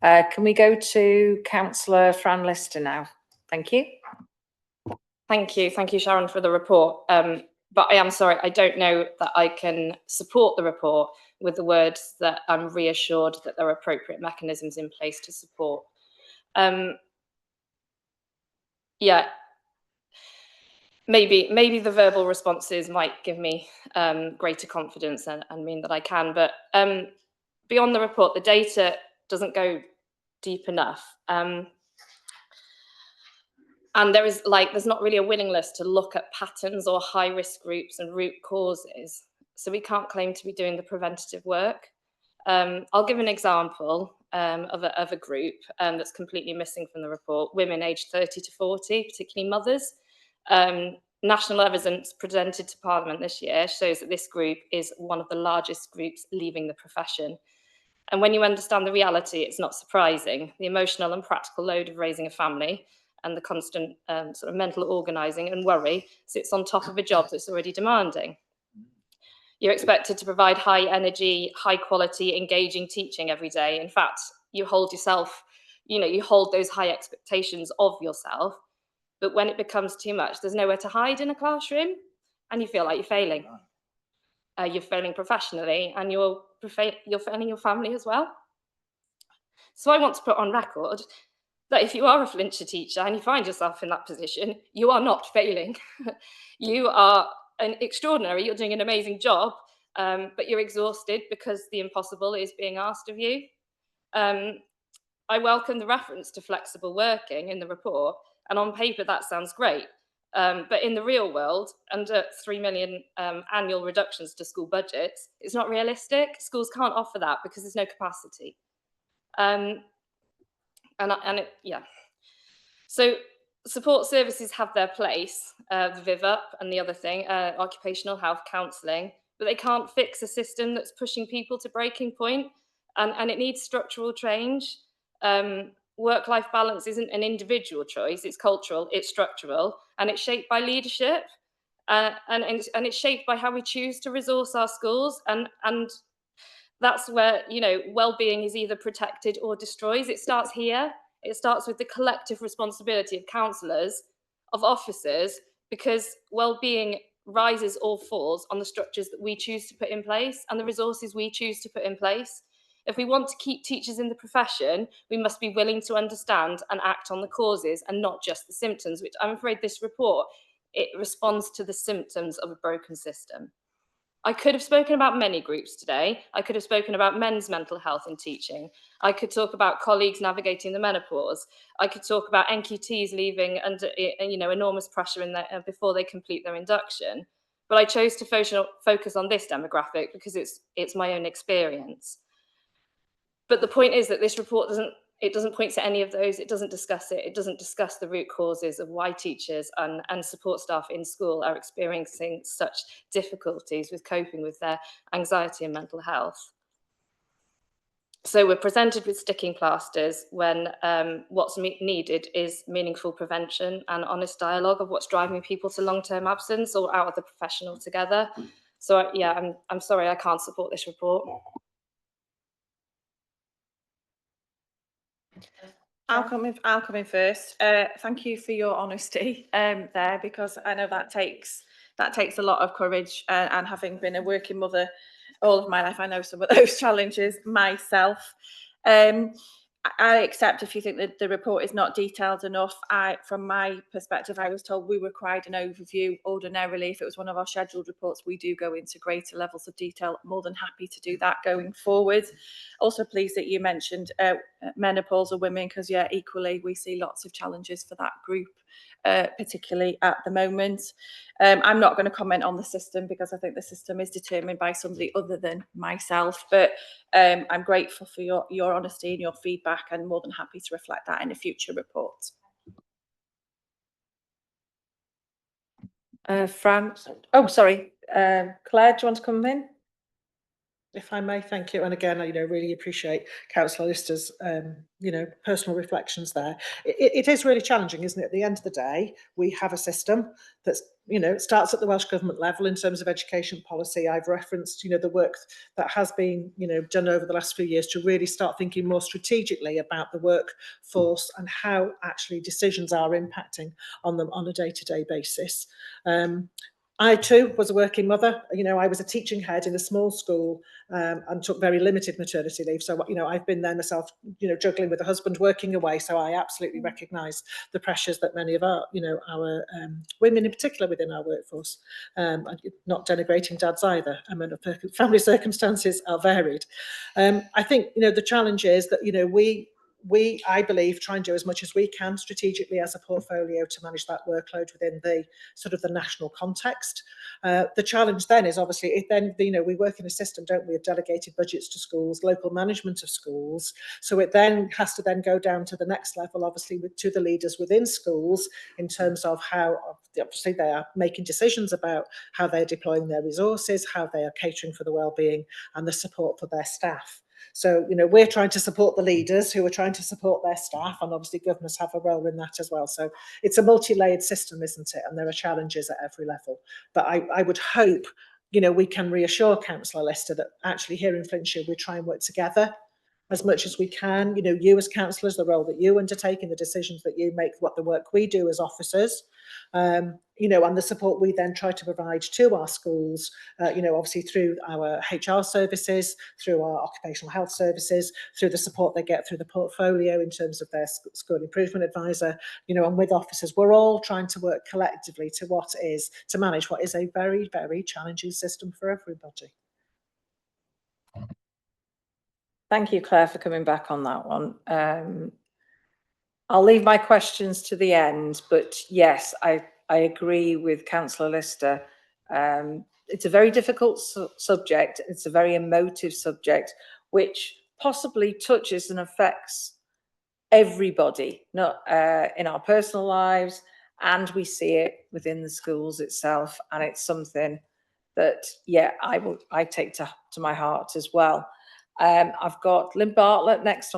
Can we go to Councillor Fran Lister now? Thank you. Thank you, Sharon, for the report. But I am sorry, I don't know that I can support the report with the words that I'm reassured that there are appropriate mechanisms in place to support. Yeah, maybe the verbal responses might give me greater confidence and mean that I can, but beyond the report, the data doesn't go deep enough. And there's not really a willingness to look at patterns or high risk groups and root causes. So we can't claim to be doing the preventative work. I'll give an example of a group that's completely missing from the report: women aged 30 to 40, particularly mothers. National evidence presented to Parliament this year shows that this group is one of the largest groups leaving the profession. And when you understand the reality, it's not surprising. The emotional and practical load of raising a family and the constant sort of mental organising and worry sits on top of a job that's already demanding. You're expected to provide high energy, high quality, engaging teaching every day. In fact, you hold yourself, you hold those high expectations of yourself. But when it becomes too much, there's nowhere to hide in a classroom and you feel like you're failing. You're failing professionally and you're failing your family as well. So I want to put on record that if you are a Flintshire teacher and you find yourself in that position, you are not failing. You are you're doing an amazing job, but you're exhausted because the impossible is being asked of you. I welcome the reference to flexible working in the report, and on paper that sounds great. But in the real world, under 3 million annual reductions to school budgets, it's not realistic. Schools can't offer that because there's no capacity. So support services have their place, the VIVUP and the other thing, occupational health counselling, but they can't fix a system that's pushing people to breaking point, and it needs structural change. Work-life balance isn't an individual choice, it's cultural, it's structural, and it's shaped by leadership, and it's shaped by how we choose to resource our schools, and that's where, well-being is either protected or destroyed. It starts here. It starts with the collective responsibility of councillors, of officers, because well-being rises or falls on the structures that we choose to put in place and the resources we choose to put in place. If we want to keep teachers in the profession, we must be willing to understand and act on the causes and not just the symptoms, which I'm afraid this report, it responds to the symptoms of a broken system. I could have spoken about many groups today. I could have spoken about men's mental health in teaching. I could talk about colleagues navigating the menopause. I could talk about NQTs leaving under enormous pressure before they complete their induction. But I chose to focus on this demographic because it's my own experience. But the point is that this report doesn't point to any of those. It doesn't discuss it. It doesn't discuss the root causes of why teachers and support staff in school are experiencing such difficulties with coping with their anxiety and mental health. So we're presented with sticking plasters when what's needed is meaningful prevention and honest dialogue of what's driving people to long-term absence or out of the profession altogether. So yeah, I'm sorry I can't support this report. I'll come in first. Thank you for your honesty there, because I know that takes a lot of courage, and having been a working mother all of my life, I know some of those challenges myself. I accept if you think that the report is not detailed enough. From my perspective, I was told we required an overview. Ordinarily, if it was one of our scheduled reports, we do go into greater levels of detail. More than happy to do that going forward. Also pleased that you mentioned menopausal women, because yeah, equally we see lots of challenges for that group, particularly at the moment. I'm not going to comment on the system because I think the system is determined by somebody other than myself, but I'm grateful for your honesty and your feedback, and more than happy to reflect that in a future report. Fran, oh sorry, Claire, do you want to come in? If I may, thank you. And again, really appreciate Councillor Lister's, personal reflections there. It is really challenging, isn't it? At the end of the day, we have a system that's you know, it starts at the Welsh Government level in terms of education policy. I've referenced, you know, the work that has been, you know, done over the last few years to really start thinking more strategically about the workforce and how actually decisions are impacting on them on a day-to-day basis. I too was a working mother. You know, I was a teaching head in a small school and took very limited maternity leave. So, you know, I've been there myself, you know, juggling with a husband working away. So I absolutely recognise the pressures that many of our, you know, our women in particular within our workforce, not denigrating dads either. I mean, family circumstances are varied. I think, you know, the challenge is that, you know, we, I believe, try and do as much as we can strategically as a portfolio to manage that workload within the sort of the national context. The challenge then is obviously, you know, we work in a system, don't we, of delegated budgets to schools, local management of schools. So it then has to then go down to the next level, obviously, to the leaders within schools in terms of how, obviously, they are making decisions about how they're deploying their resources, how they are catering for the well-being and the support for their staff. So, you know, we're trying to support the leaders who are trying to support their staff, and obviously governors have a role in that as well. So it's a multi-layered system, isn't it? And there are challenges at every level. But I would hope, you know, we can reassure Councillor Lister that actually here in Flintshire, we try and work together as much as we can. You know, you as councillors, the role that you undertake and the decisions that you make, what the work we do as officers, you know, and the support we then try to provide to our schools, you know, obviously through our HR services, through our occupational health services, through the support they get through the portfolio in terms of their school improvement advisor, you know, and with officers, we're all trying to work collectively to manage what is a very, very challenging system for everybody. Thank you, Claire, for coming back on that one. I'll leave my questions to the end, but yes, I agree with Councillor Lister. It's a very difficult subject. It's a very emotive subject, which possibly touches and affects everybody, not in our personal lives, and we see it within the schools itself. And it's something that, yeah, I take to my heart as well. I've got Lynn Bartlett next on